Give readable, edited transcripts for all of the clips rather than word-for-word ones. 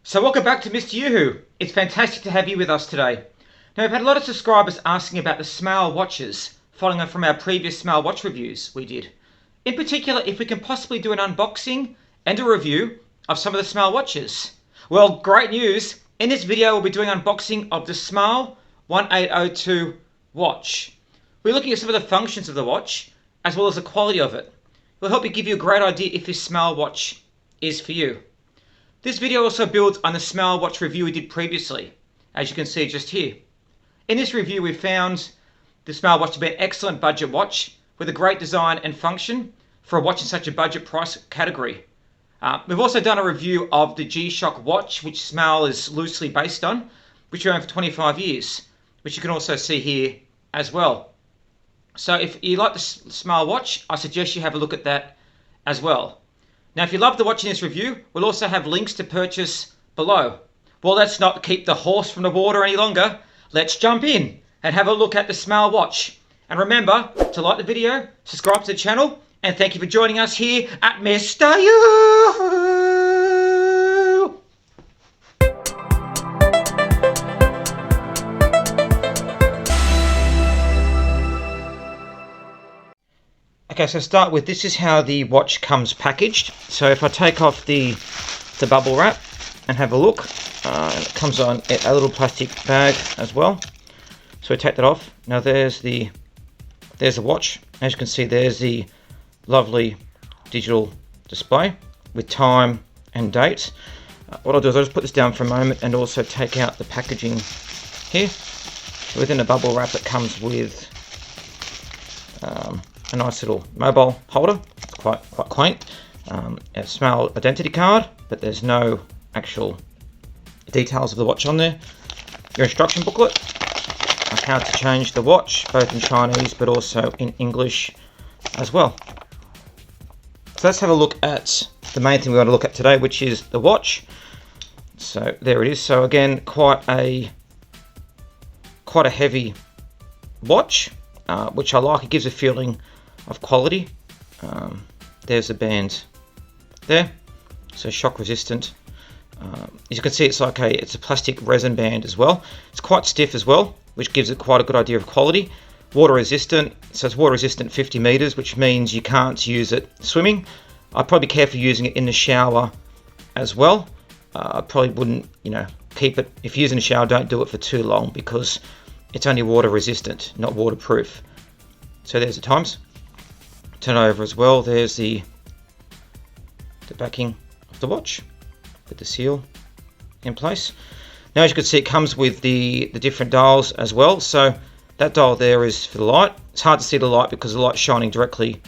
So welcome back to MrYouWho. It's fantastic to have you with us today. Now we've had a lot of subscribers asking about the Smael watches, following on from our previous Smael watch reviews we did. In particular, if we can possibly do an unboxing and a review of some of the Smael watches. Well, great news! In this video we'll be doing unboxing of the Smael 1802 watch. We're looking at some of the functions of the watch, as well as the quality of it. We'll help you give you a great idea if this Smael watch is for you. This video also builds on the Smael Watch review we did previously, as you can see just here. In this review we found the Smael Watch to be an excellent budget watch with a great design and function for a watch in such a budget price category. We've also done a review of the G-Shock watch, which Smael is loosely based on, which we owned for 25 years, which you can also see here as well. So if you like the Smael Watch, I suggest you have a look at that as well. Now, if you love the watch in this review, we'll also have links to purchase below. Well, let's not keep the horse from the water any longer. Let's jump in and have a look at the Smael Watch. And remember to like the video, subscribe to the channel, and thank you for joining us here at MrYouWho. Okay, so start with, this is how the watch comes packaged. So if I take off the bubble wrap and have a look, it comes on a little plastic bag as well. So we take that off. Now there's the watch. As you can see, there's the lovely digital display with time and date. What I'll do is I'll just put this down for a moment and also take out the packaging here. Within the bubble wrap it comes with a nice little mobile holder, quite quaint. A Smael identity card, but there's no actual details of the watch on there. Your instruction booklet on how to change the watch, both in Chinese but also in English as well. So let's have a look at the main thing we want to look at today, which is the watch. So there it is. So again, quite a heavy watch, which I like. It gives a feeling of quality. There's the band there, so shock resistant. As you can see, it's a plastic resin band as well. It's quite stiff as well, which gives it quite a good idea of quality. Water resistant, so it's water resistant 50 meters, which means you can't use it swimming. I'd probably be careful using it in the shower as well. I probably wouldn't, keep it, if you're using the shower, don't do it for too long because it's only water resistant, not waterproof. So there's the times. Turn over as well. There's the backing of the watch with the seal in place. Now, as you can see, it comes with the different dials as well. So that dial there is for the light. It's hard to see the light because the light's shining directly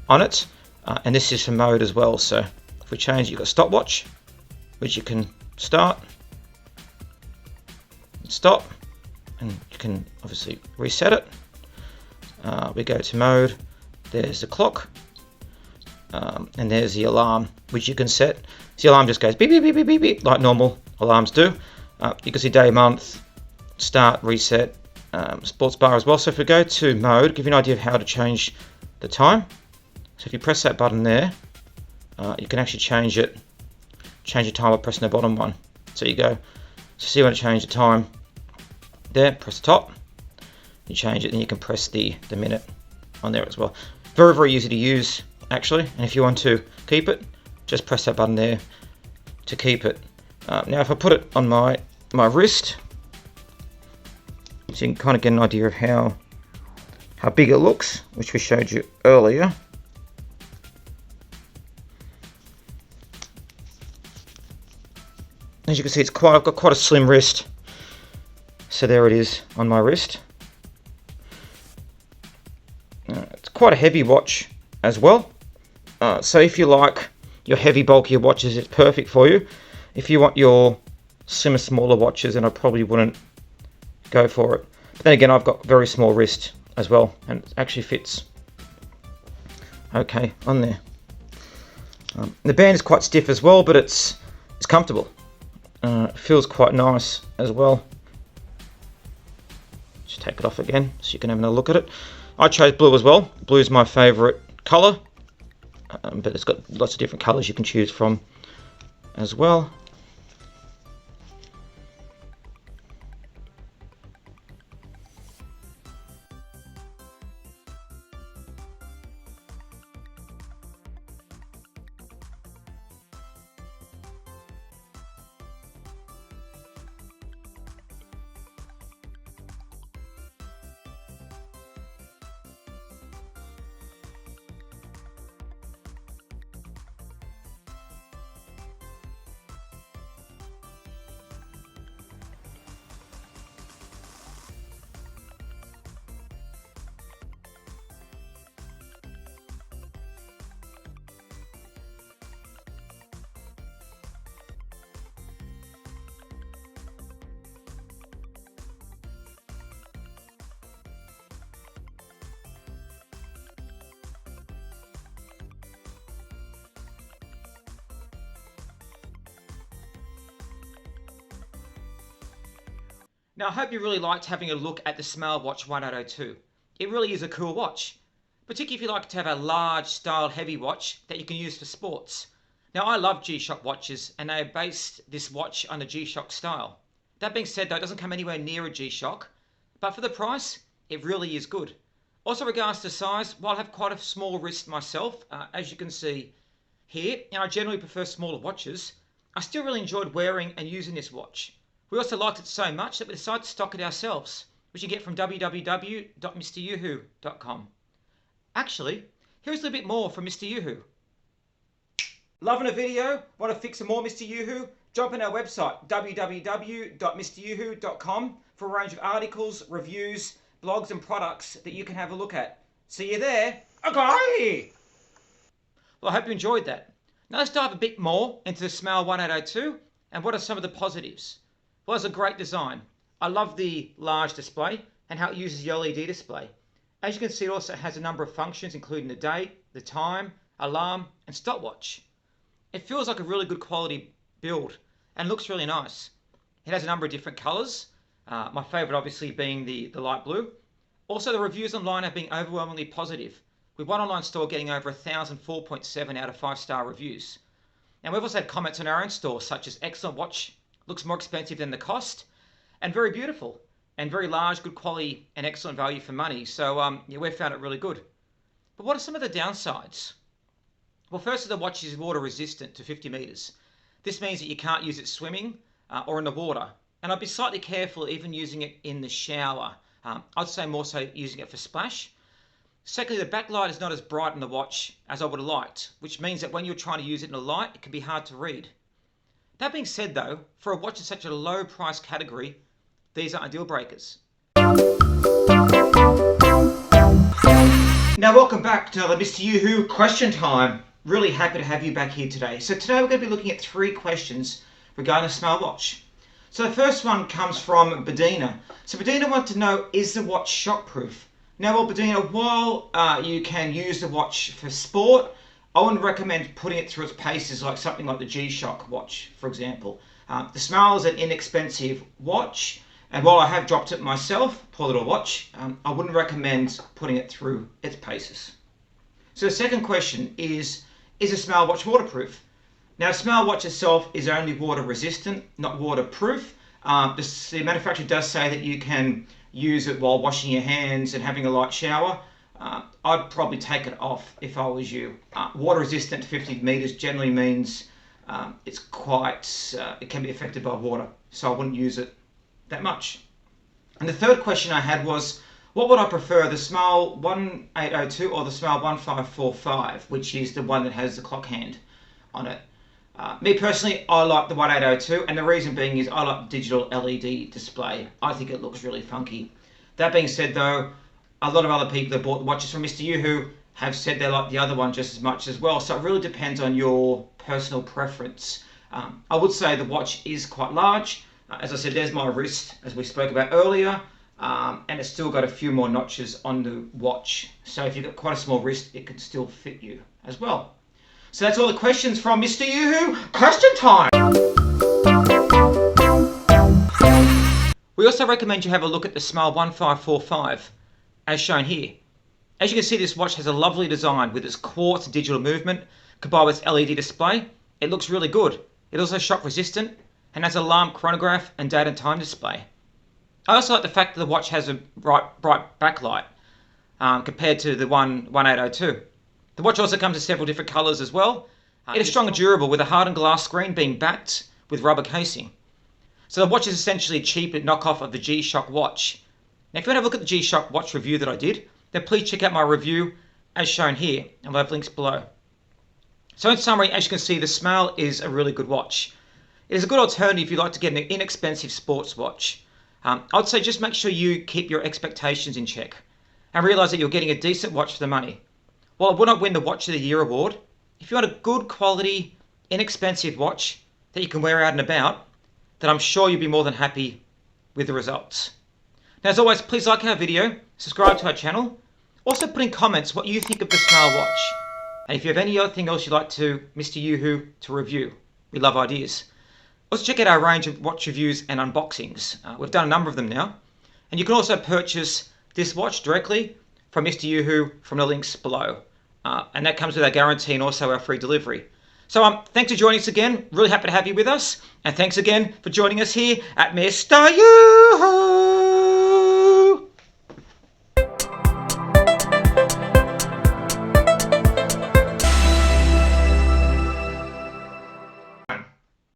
on it. And this is for mode as well. So if we change, you've got stopwatch, which you can start, stop, and you can obviously reset it. We go to mode. There's the clock, and there's the alarm, which you can set. So the alarm just goes beep, beep, beep, beep, beep, beep, like normal alarms do. You can see day, month, start, reset, sports bar as well. So if we go to mode, give you an idea of how to change the time. So if you press that button there, you can actually change the time by pressing the bottom one. So you go, so see when to change the time there, press the top, you change it, and you can press the minute on there as well. Very, very easy to use actually, and if you want to keep it, just press that button there to keep it. Now if I put it on my wrist, so you can kind of get an idea of how big it looks, which we showed you earlier. As you can see, I've got quite a slim wrist, so there it is on my wrist. It's quite a heavy watch as well, so if you like your heavy, bulkier watches, it's perfect for you. If you want your slimmer, smaller watches, then I probably wouldn't go for it. But then again, I've got very small wrist as well, and it actually fits okay on there. The band is quite stiff as well, but it's comfortable. It feels quite nice as well. Just take it off again so you can have another look at it. I chose blue as well. Blue is my favourite colour, but it's got lots of different colours you can choose from as well. Now I hope you really liked having a look at the Smael Watch 1802. It really is a cool watch, particularly if you like to have a large style heavy watch that you can use for sports. Now I love G-Shock watches and they have based this watch on the G-Shock style. That being said though, it doesn't come anywhere near a G-Shock, but for the price, it really is good. Also regards to size, while I have quite a small wrist myself, as you can see here, and I generally prefer smaller watches, I still really enjoyed wearing and using this watch. We also liked it so much that we decided to stock it ourselves, which you get from www.MrYouWho.com. Actually, here's a little bit more from MrYouWho. Loving a video? Want to fix some more MrYouWho? Jump on our website, www.MrYouWho.com, for a range of articles, reviews, blogs and products that you can have a look at. See you there. Okay. Well, I hope you enjoyed that. Now let's dive a bit more into the Smael 1802 and what are some of the positives. Well, it's a great design. I love the large display and how it uses the LED display. As you can see, it also has a number of functions, including the date, the time, alarm, and stopwatch. It feels like a really good quality build and looks really nice. It has a number of different colors. My favorite obviously being the light blue. Also, the reviews online have been overwhelmingly positive, with one online store getting over 1,000 4.7 out of 5-star reviews. And we've also had comments on our own store, such as excellent watch, looks more expensive than the cost, and very beautiful, and very large, good quality, and excellent value for money. So yeah, we've found it really good. But what are some of the downsides? Well, first, the watch is water resistant to 50 meters. This means that you can't use it swimming or in the water. And I'd be slightly careful even using it in the shower. I'd say more so using it for splash. Secondly, the backlight is not as bright on the watch as I would have liked, which means that when you're trying to use it in the light, it can be hard to read. That being said though, for a watch in such a low price category, these aren't deal breakers. Now welcome back to another MrYouWho question time. Really happy to have you back here today. So today we're going to be looking at 3 questions regarding the Smael Watch. So the first one comes from Bedina. So Bedina wants to know, is the watch shockproof? Now, well, Bedina, while you can use the watch for sport, I wouldn't recommend putting it through its paces like something like the G-Shock watch, for example. The Smael is an inexpensive watch, and while I have dropped it myself, poor little watch, I wouldn't recommend putting it through its paces. So the second question is the Smael watch waterproof? Now, the Smael watch itself is only water resistant, not waterproof. The manufacturer does say that you can use it while washing your hands and having a light shower. I'd probably take it off if I was you. Water resistant to 50 meters generally means it can be affected by water, so I wouldn't use it that much. And the third question I had was, what would I prefer, the Smael 1802 or the Smael 1545, which is the one that has the clock hand on it? Me personally, I like the 1802, and the reason being is I like the digital LED display. I think it looks really funky. That being said though, a lot of other people that bought the watches from MrYouWho have said they like the other one just as much as well, so it really depends on your personal preference. I would say the watch is quite large. As I said, there's my wrist, as we spoke about earlier, and it's still got a few more notches on the watch. So if you've got quite a small wrist, it can still fit you as well. So that's all the questions from MrYouWho. Question time! We also recommend you have a look at the Smael 1545, as shown here. As you can see, this watch has a lovely design with its quartz digital movement, combined with its LED display. It looks really good. It also shock resistant, and has an alarm, chronograph, and date and time display. I also like the fact that the watch has a bright backlight compared to the 1802. The watch also comes in several different colours as well. It is strong and durable, with a hardened glass screen being backed with rubber casing. So the watch is essentially a cheap knockoff of the G-Shock watch. Now if you want to have a look at the G-Shock watch review that I did, then please check out my review as shown here, and we'll have links below. So in summary, as you can see, the Smael is a really good watch. It is a good alternative if you'd like to get an inexpensive sports watch. I'd say just make sure you keep your expectations in check and realise that you're getting a decent watch for the money. While it will not win the Watch of the Year award, if you want a good quality, inexpensive watch that you can wear out and about, then I'm sure you'll be more than happy with the results. Now as always, please like our video, subscribe to our channel, also put in comments what you think of the Smael watch. And if you have any other thing else you'd like MrYouWho to review, we love ideas. Also check out our range of watch reviews and unboxings. We've done a number of them now. And you can also purchase this watch directly from MrYouWho from the links below. And that comes with our guarantee and also our free delivery. So thanks for joining us again. Really happy to have you with us. And thanks again for joining us here at MrYouWho.